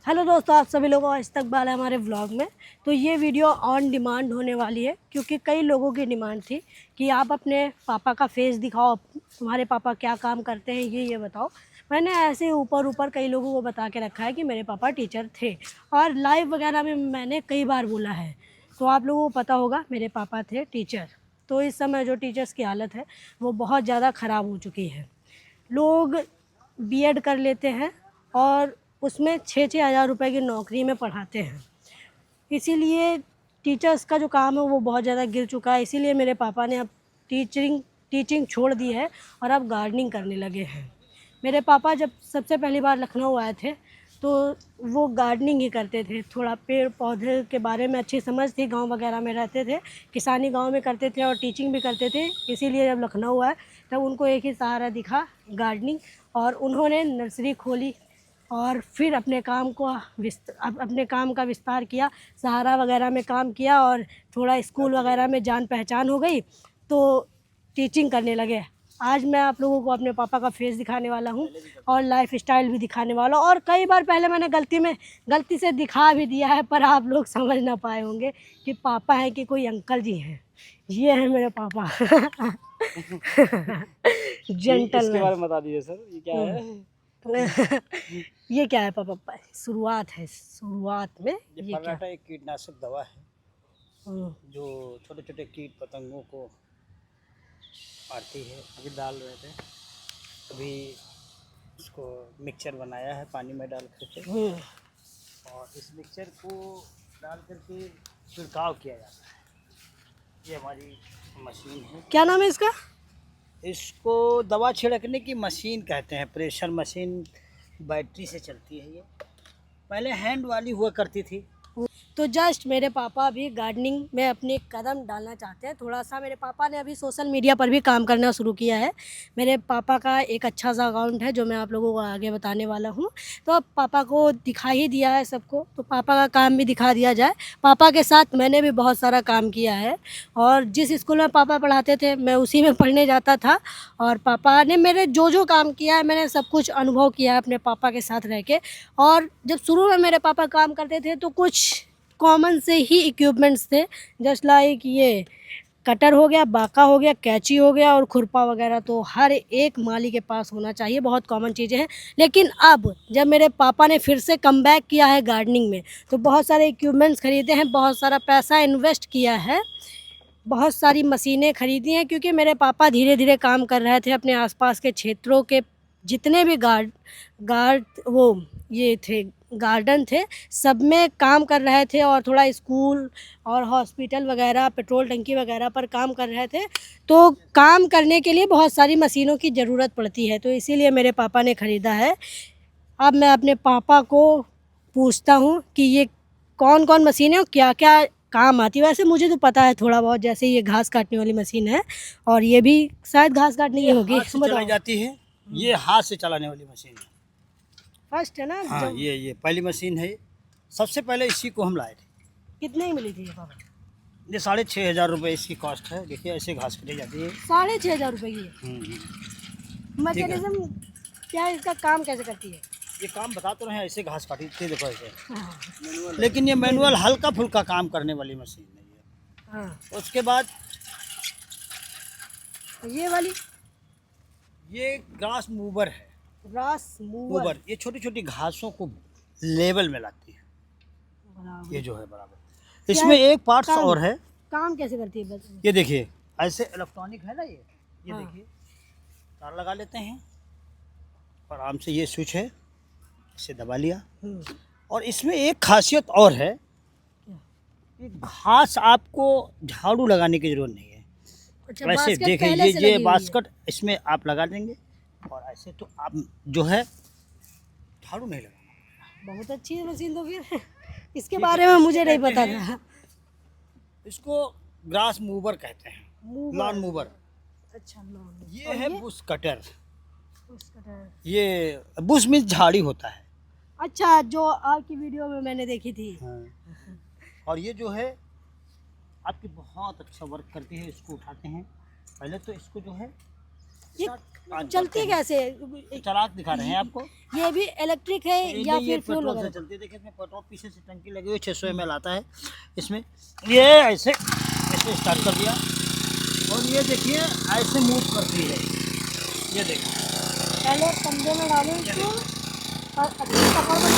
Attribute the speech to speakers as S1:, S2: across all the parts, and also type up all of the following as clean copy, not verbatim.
S1: Hello दोस्तों, आप सभी लोगों का इस्तकबाल है हमारे व्लॉग में। तो ये वीडियो ऑन डिमांड होने वाली है क्योंकि कई लोगों की डिमांड थी कि आप अपने पापा का फेस दिखाओ, तुम्हारे पापा क्या काम करते हैं ये बताओ। मैंने ऐसे ऊपर ऊपर कई लोगों को बता के रखा है कि मेरे पापा टीचर थे और लाइव वगैरह में मैंने कई बार बोला है, तो आप लोगों को पता होगा मेरे पापा थे टीचर। तो इस समय जो टीचर्स की हालत है वो बहुत ज़्यादा ख़राब हो चुकी है। लोग बीएड कर लेते हैं और उसमें 6-6 हज़ार रुपये की नौकरी में पढ़ाते हैं, इसीलिए टीचर्स का जो काम है वो बहुत ज़्यादा गिर चुका है। इसीलिए मेरे पापा ने अब टीचिंग छोड़ दी है और अब गार्डनिंग करने लगे हैं। मेरे पापा जब सबसे पहली बार लखनऊ आए थे तो वो गार्डनिंग ही करते थे, थोड़ा पेड़ पौधे के बारे में अच्छी समझ थी, गांव वगैरह में रहते थे, किसानी गांव में करते थे और टीचिंग भी करते थे। इसीलिए जब लखनऊ आए तब उनको एक ही सहारा दिखा, गार्डनिंग, और उन्होंने नर्सरी खोली और फिर अपने काम का विस्तार किया, सहारा वगैरह में काम किया और थोड़ा स्कूल वगैरह में जान पहचान हो गई तो टीचिंग करने लगे। आज मैं आप लोगों को अपने पापा का फेस दिखाने वाला हूँ और लाइफ स्टाइल भी दिखाने वाला हूँ। और कई बार पहले मैंने गलती से दिखा भी दिया है, पर आप लोग समझ ना पाए होंगे कि पापा हैं कि कोई अंकल जी हैं। ये है मेरे पापा।
S2: इसके
S1: जेंटलमैन।
S2: बारे में बता दीजिए सर, ये क्या है?
S1: ये क्या है पापा? शुरुआत है, शुरुआत में
S2: ये
S1: ये क्या?
S2: पराठा एक कीटनाशक दवा है
S1: हम्म,
S2: जो छोटे छोटे कीट पतंगों को मारती है। अभी डाल रहे थे, अभी इसको मिक्सचर बनाया है पानी में डाल करके,
S1: हम्म।
S2: और इस मिक्सचर को डाल करके छिड़काव किया जाता है। ये हमारी मशीन है।
S1: क्या नाम है इसका?
S2: इसको दवा छिड़कने की मशीन कहते हैं, प्रेशर मशीन, बैटरी से चलती है। ये पहले हैंड वाली हुआ करती थी।
S1: तो जस्ट मेरे पापा भी गार्डनिंग में अपने कदम डालना चाहते हैं थोड़ा सा। मेरे पापा ने अभी सोशल मीडिया पर भी काम करना शुरू किया है। मेरे पापा का एक अच्छा सा अकाउंट है जो मैं आप लोगों को आगे बताने वाला हूँ। तो अब पापा को दिखा ही दिया है सबको, तो पापा का काम भी दिखा दिया जाए। पापा के साथ मैंने भी बहुत सारा काम किया है और जिस स्कूल में पापा पढ़ाते थे मैं उसी में पढ़ने जाता था, और पापा ने मेरे जो जो काम किया है मैंने सब कुछ अनुभव किया है अपने पापा के साथ रह के। और जब शुरू में मेरे पापा काम करते थे तो कुछ कॉमन से ही इक्विपमेंट्स थे, जस्ट लाइक ये कटर हो गया, बाका हो गया, कैंची हो गया और खुरपा वगैरह, तो हर एक माली के पास होना चाहिए, बहुत कॉमन चीज़ें हैं। लेकिन अब जब मेरे पापा ने फिर से कम बैक किया है गार्डनिंग में तो बहुत सारे इक्विपमेंट्स खरीदे हैं, बहुत सारा पैसा इन्वेस्ट किया है, बहुत सारी मशीनें खरीदी हैं, क्योंकि मेरे पापा धीरे धीरे काम कर रहे थे अपने आसपास के क्षेत्रों के जितने भी गार्ड वो ये थे गार्डन थे, सब में काम कर रहे थे और थोड़ा स्कूल और हॉस्पिटल वगैरह, पेट्रोल टंकी वगैरह पर काम कर रहे थे। तो काम करने के लिए बहुत सारी मशीनों की ज़रूरत पड़ती है, तो इसीलिए मेरे पापा ने ख़रीदा है। अब मैं अपने पापा को पूछता हूँ कि ये कौन कौन मशीन है और क्या क्या काम आती है। वैसे मुझे तो पता है थोड़ा बहुत, जैसे ये घास काटने वाली मशीन है और ये भी शायद घास काटने की होगी।
S2: हाथ से चलाई जाती है, ये हाथ से चलाने वाली मशीन है।
S1: फर्स्ट है ना?
S2: हाँ, ये पहली मशीन है। सबसे पहले इसी को हम लाए थे।
S1: कितने की मिली थी ये पापा?
S2: ये 6,500 रुपये इसकी कॉस्ट है। देखिए ऐसे घास कटी जाती है।
S1: 6,500 रुपये की
S2: ठीक है।
S1: मैकेनिज्म क्या है इसका? काम कैसे करती है?
S2: ये काम बता तो रहे हैं, ऐसे घास काटी थी, देखो ऐसे।
S1: हाँ,
S2: लेकिन ये मैनुअल हल्का फुल्का काम करने वाली मशीन है ये।
S1: हाँ।
S2: उसके बाद
S1: ये वाली
S2: ये ग्रास मूवर है।
S1: ग्रास
S2: मूवर ये छोटी छोटी घासों को लेवल में लाती है। ये जो है बराबर, इसमें एक पार्ट्स और है।
S1: काम कैसे करती है बस?
S2: ये देखिए ऐसे इलेक्ट्रॉनिक है ना, ये
S1: हाँ।
S2: देखिए तार लगा लेते हैं और आराम से, ये स्विच है, इसे दबा लिया। और इसमें एक खासियत और है कि घास आपको झाड़ू लगाने की जरूरत नहीं है।
S1: अच्छा,
S2: वैसे
S1: बास्केट
S2: देखिए
S1: पहले से लगी
S2: ये
S1: हुई है।
S2: बास्केट इसमें आप लगा देंगे और ऐसे तो आप जो है झाड़ू नहीं लगाना।
S1: बहुत अच्छी है मशीन तो फिर। इसके बारे में मुझे नहीं पता था।
S2: इसको ग्रास मूवर कहते हैं,
S1: मूवर।
S2: Lawn mover.
S1: अच्छा, लॉन।
S2: ये है बुश कटर।
S1: Bush cutter.
S2: ये बुश मीन्स झाड़ी होता है।
S1: अच्छा, जो आपकी वीडियो में मैंने देखी थी।
S2: हाँ। और ये जो है आपकी बहुत अच्छा वर्क करती है। इसको उठाते हैं, पहले तो इसको जो है
S1: ये
S2: ऑन
S1: चलती
S2: करते हैं।
S1: कैसे?
S2: चलाक दिखा रहे हैं आपको।
S1: ये भी इलेक्ट्रिक है या
S2: ये
S1: फिर फ्यूल
S2: पेट्रोल से
S1: वगैरह?
S2: चलती है। देखिए इसमें पेट्रोल पीछे से टंकी लगी हुई 600 ml आता है इसमें। ये ऐसे स्टार्ट कर दिया और ये देखिए ऐसे मूव करती है। ये देखिए
S1: पहले कंधे में डालो इसको और अच्छी पकड़ में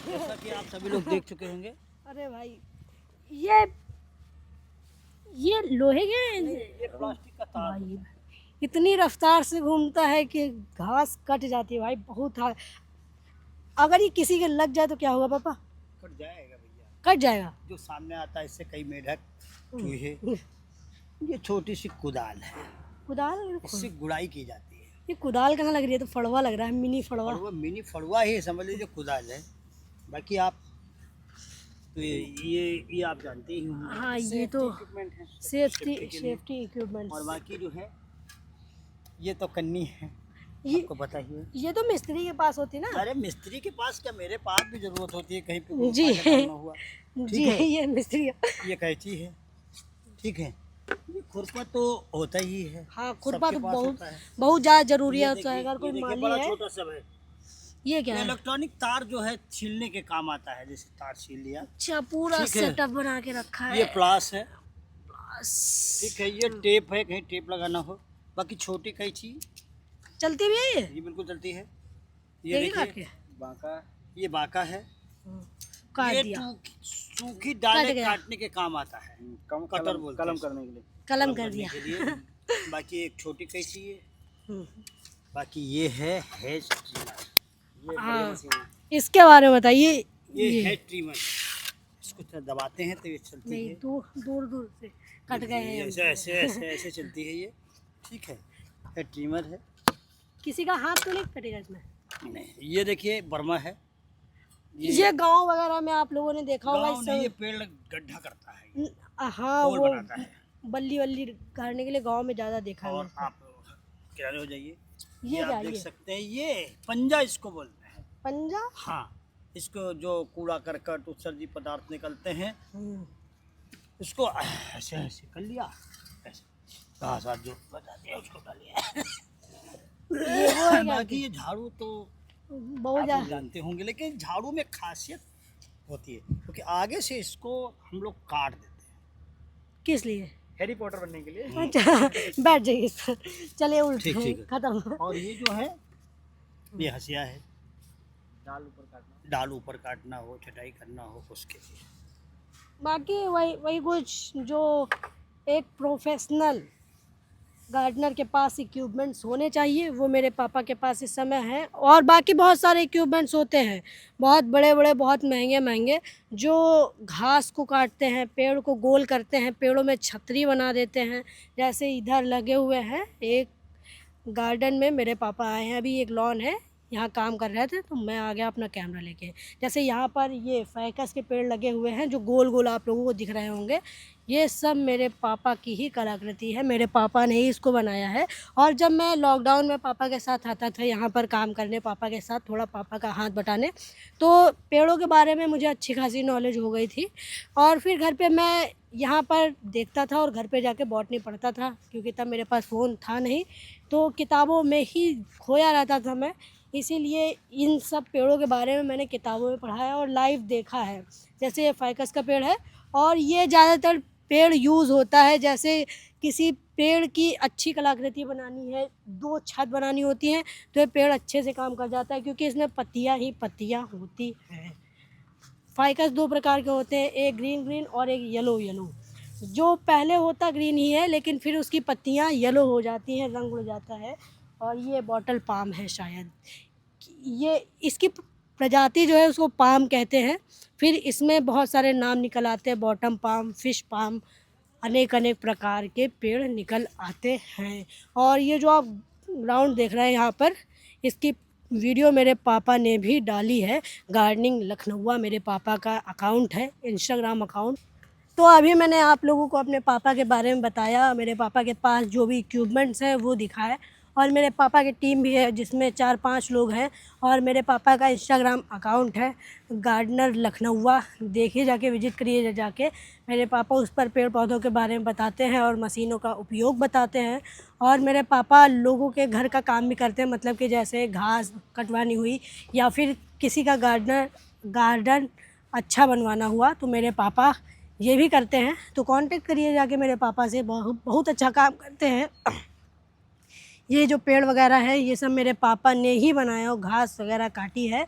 S2: जैसा कि आप सभी लोग देख चुके होंगे।
S1: अरे भाई ये लोहे के
S2: ये प्लास्टिक का तार
S1: भाई इतनी रफ्तार से घूमता है कि घास कट जाती है भाई, बहुत अगर ये किसी के लग जाए तो क्या होगा पापा?
S2: कट जाएगा भैया।
S1: कट जाएगा।
S2: जो सामने आता है इससे कई मेढक चूहे। ये छोटी सी कुदाल है,
S1: कुदाल?
S2: इससे गुड़ाई की जाती है।
S1: ये कुदाल कहाँ लग रही है? तो फड़वा लग रहा है, मिनी फड़वा।
S2: फड़वा, मिनी फड़वा ही समझ लीजिए कुदाल है। बाकी आप तो ये आप जानते ही होंगे।
S1: हाँ ये तो
S2: इक्विपमेंट है
S1: सेफ्टी
S2: के लिए।
S1: इक्विपमेंट।
S2: और बाकी जो है ये तो कन्नी है,
S1: ये
S2: आपको पता ही है।
S1: ये तो मिस्त्री के पास होती ना?
S2: अरे मिस्त्री के पास क्या, मेरे पास भी जरूरत होती है कहीं पे कोई
S1: जी
S2: फायदा करना हुआ।
S1: जी
S2: है।
S1: ये मिस्त्री।
S2: ये कैंची है, ठीक है। ये खुरपा तो होता ही है।
S1: हाँ खुरपा तो
S2: सबके पास
S1: बहुत
S2: होता है।
S1: बहुत ज़्यादा जरूरी
S2: ये
S1: है
S2: देखिए,
S1: अगर कोई
S2: ये देखिए,
S1: माली
S2: बड़ा
S1: है।
S2: छोटा सब है।
S1: ये क्या है?
S2: इलेक्ट्रॉनिक तार जो है छीलने के काम आता है, जैसे तार छील लिया।
S1: अच्छा पूरा
S2: ठीक है।
S1: सेटअप बना के रखा है।
S2: ये प्लास है,
S1: बस।
S2: ठीक है। ये टेप है, कहीं टेप लगाना हो। बाकी छोटी कैंची
S1: चलती भी है ये?
S2: ये बिल्कुल चलती है। ये
S1: देखिए काट
S2: देखिए
S1: के।
S2: बांका, ये बांका है।
S1: काट
S2: ये
S1: दिया,
S2: सूखी डालें
S1: कट गया।
S2: काटने के काम आता है। कटर बोलते हैं
S3: कलम
S2: इसको।
S3: करने के लिए।
S1: कलम कर
S2: करने
S1: दिया।
S2: के लिए। बाकी एक छोटी कैंची है।
S1: हम्म।
S2: बाकी ये है हेज ट्रिमर।
S3: ये
S1: हाँ।
S3: बड़ी मशीन है।
S1: इसके बारे में बताइए।
S2: ये हेज ट्रिमर, इसको थोड़ा दबाते हैं तो ये चलती
S1: नहीं
S2: है।
S1: दूर दूर दूर से कट गए
S2: ये
S1: हैं।
S2: ऐसे ऐसे ऐसे ऐसे चलती है ये, ठीक है। हेज ट्रिमर है।
S1: किसी का हाथ तो नहीं कटेगा इसमें?
S2: नहीं, ये देखिए बर्मा है।
S1: ये गांव वगैरह में आप लोगों ने देखा होगा
S2: गाँव नहीं, ये पेड़ गड्ढा करता है, ये
S1: हाँ
S2: पोल
S1: वो
S2: बनाता है।
S1: बल्ली वल्ली गाड़ने के लिए गांव में ज़्यादा देखा है
S2: और
S1: मैंने।
S2: आप किनारे हो जाइए।
S1: ये क्या
S2: आप देख
S1: ये
S2: सकते हैं, ये पंजा इसको बोलते हैं।
S1: पंजा?
S2: हाँ, इसको जो कूड़ा करकट उत्सर्जी पदार्थ निकलते हैं उसको ऐसे ऐसे कर लिया, ऐसे घास आस जो बचाते हैं उसको डालिए।
S1: ये वो है क्या?
S2: बाकी ये झाड़ू तो
S1: बहुत
S2: आप लोग
S1: ज़्यादा।
S2: जानते होंगे, लेकिन झाड़ू में खासियत होती है क्योंकि आगे से इसको हम लोग काट देते हैं।
S1: किस लिए?
S3: हैरी पॉटर बनने के लिए।
S1: अच्छा बैठ जाइए इस पर। चलिए उल्ट
S2: ठीक है।
S1: खत्म।
S2: और ये जो है ये हंसिया है,
S3: डाल ऊपर काटना।
S2: डाल ऊपर काटना हो, छटाई करना हो उसके लिए।
S1: बाकी वही वही कुछ जो एक प्रोफेशनल गार्डनर के पास इक्विपमेंट्स होने चाहिए वो मेरे पापा के पास इस समय है। और बाकी बहुत सारे इक्विपमेंट्स होते हैं, बहुत बड़े बड़े, बहुत महंगे महंगे, जो घास को काटते हैं, पेड़ को गोल करते हैं, पेड़ों में छतरी बना देते हैं। जैसे इधर लगे हुए हैं एक गार्डन में मेरे पापा आए हैं, अभी एक लॉन है यहाँ काम कर रहे थे तो मैं आ गया अपना कैमरा लेके। जैसे यहाँ पर ये फाइकस के पेड़ लगे हुए हैं जो गोल गोल आप लोगों को दिख रहे होंगे, ये सब मेरे पापा की ही कलाकृति है, मेरे पापा ने ही इसको बनाया है। और जब मैं लॉकडाउन में पापा के साथ आता था यहाँ पर काम करने, पापा के साथ थोड़ा पापा का हाथ बटाने, तो पेड़ों के बारे में मुझे अच्छी खासी नॉलेज हो गई थी। और फिर घर पे मैं यहाँ पर देखता था और घर पे जाके बॉटनी पढ़ता था क्योंकि तब मेरे पास फ़ोन था नहीं, तो किताबों में ही खोया रहता था मैं। इसीलिए इन सब पेड़ों के बारे में मैंने किताबों में पढ़ा है और लाइव देखा है। जैसे ये फाइकस का पेड़ है और ये ज़्यादातर पेड़ यूज़ होता है, जैसे किसी पेड़ की अच्छी कलाकृति बनानी है, 2 छत बनानी होती हैं तो ये पेड़ अच्छे से काम कर जाता है क्योंकि इसमें पत्तियाँ ही पत्तियाँ होती हैं। फाइकस 2 प्रकार के होते हैं, एक ग्रीन ग्रीन और एक येलो येलो। जो पहले होता ग्रीन ही है लेकिन फिर उसकी पत्तियाँ येलो हो जाती हैं, रंग उड़ जाता है। और ये बॉटल पाम है शायद, ये इसकी प्रजाति जो है उसको पाम कहते हैं। फिर इसमें बहुत सारे नाम निकल आते हैं, बॉटम पाम, फिश पाम, अनेक अनेक प्रकार के पेड़ निकल आते हैं। और ये जो आप ग्राउंड देख रहे हैं यहाँ पर, इसकी वीडियो मेरे पापा ने भी डाली है। गार्डनिंग लखनऊ मेरे पापा का अकाउंट है, इंस्टाग्राम अकाउंट। तो अभी मैंने आप लोगों को अपने पापा के बारे में बताया, मेरे पापा के पास जो भी इक्विपमेंट्स हैं वो दिखाए, और मेरे पापा की टीम भी है जिसमें 4-5 लोग हैं, और मेरे पापा का इंस्टाग्राम अकाउंट है गार्डनर लखनऊआ, देखिए जाके विजिट करिए जाके। मेरे पापा उस पर पेड़ पौधों के बारे में बताते हैं और मशीनों का उपयोग बताते हैं, और मेरे पापा लोगों के घर का काम भी करते हैं, मतलब कि जैसे घास कटवानी हुई या फिर किसी का गार्डन अच्छा बनवाना हुआ तो मेरे पापा ये भी करते हैं। तो कांटेक्ट करिए जाके मेरे पापा से, बहुत अच्छा काम करते हैं। ये जो पेड़ वगैरह है ये सब मेरे पापा ने ही बनाया और घास वगैरह काटी है।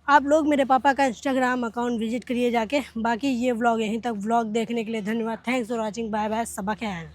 S1: आप लोग मेरे पापा का इंस्टाग्राम अकाउंट विजिट करिए जाके। बाकी ये व्लॉग यहीं तक, व्लॉग देखने के लिए धन्यवाद। Thanks for watching, bye bye, सबा खैर।